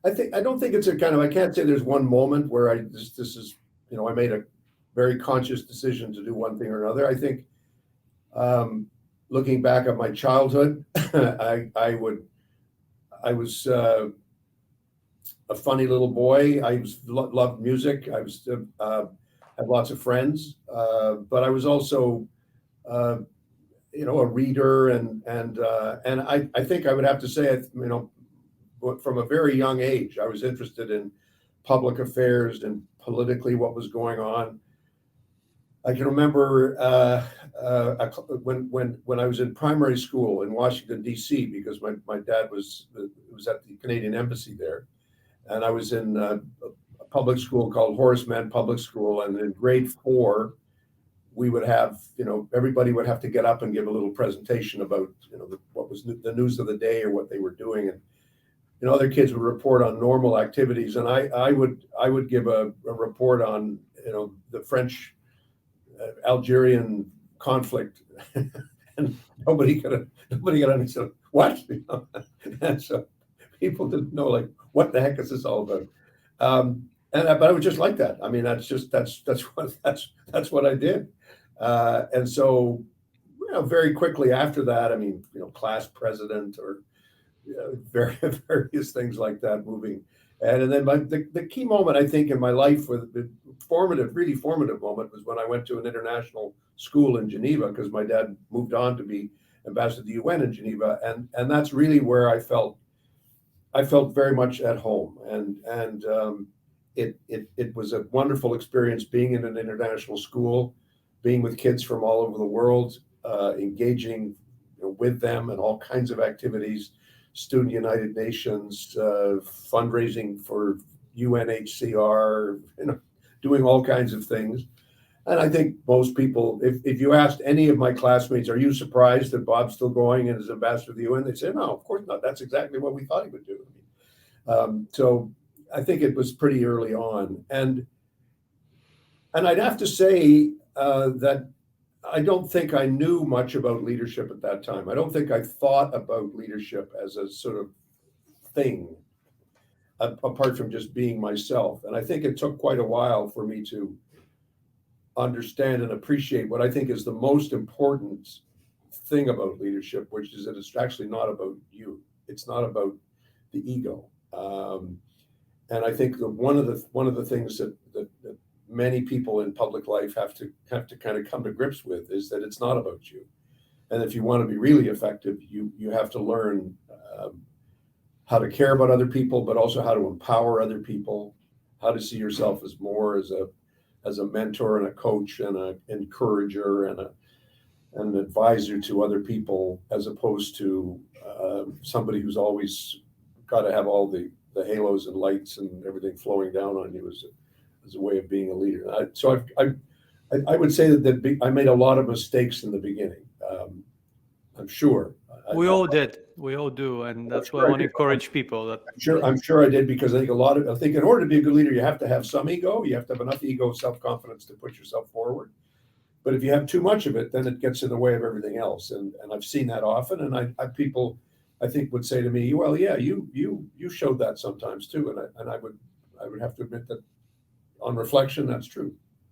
I don't think it's a kind of, I can't say there's one moment where this is, I made a very conscious decision to do one thing or another. I think, looking back at my childhood, I was a funny little boy. Loved music. I had lots of friends, but I was also, a reader, and I think I would have to say, from a very young age, I was interested in public affairs and politically what was going on. I can remember when I was in primary school in Washington, D.C., because my dad was at the Canadian Embassy there, and I was in a public school called Horace Mann Public School, and in grade 4, we would have, everybody would have to get up and give a little presentation about, what was the news of the day or what they were doing, and other kids would report on normal activities, and I would give a report on, the French Algerian conflict, and nobody could understand what, and so people didn't know, like, what the heck is this all about? But I was just like that. I mean, that's what I did, and so very quickly after that, I mean, class president or various things like that, moving. And then the key moment, I think, in my life, the really formative moment, was when I went to an international school in Geneva, because my dad moved on to be ambassador to the UN in Geneva, and that's really where I felt very much at home, and it was a wonderful experience being in an international school, being with kids from all over the world, engaging with them in all kinds of activities. Student United Nations, fundraising for UNHCR, doing all kinds of things. And I think most people, if you asked any of my classmates, are you surprised that Bob's still going and is ambassador to the UN? They'd say, no, of course not. That's exactly what we thought he would do. So I think it was pretty early on. And I'd have to say that I don't think I knew much about leadership at that time. I don't think I thought about leadership as a sort of thing, apart from just being myself. And I think it took quite a while for me to understand and appreciate what I think is the most important thing about leadership, which is that it's actually not about you. It's not about the ego. And I think that one of the things that many people in public life have to kind of come to grips with is that it's not about you. And if you want to be really effective, you have to learn how to care about other people, but also how to empower other people, how to see yourself as more as a mentor and a coach and an encourager and an advisor to other people, as opposed to somebody who's always got to have all the halos and lights and everything flowing down on you as a way of being a leader. So I would say that I made a lot of mistakes in the beginning. I'm sure. We all did. We all do, and that's why I want to encourage people. I'm sure I did, because I think in order to be a good leader, you have to have some ego. You have to have enough ego, self-confidence to push yourself forward. But if you have too much of it, then it gets in the way of everything else. And I've seen that often. And people, I think, would say to me, well, yeah, you showed that sometimes too. And I would have to admit that on reflection, that's true.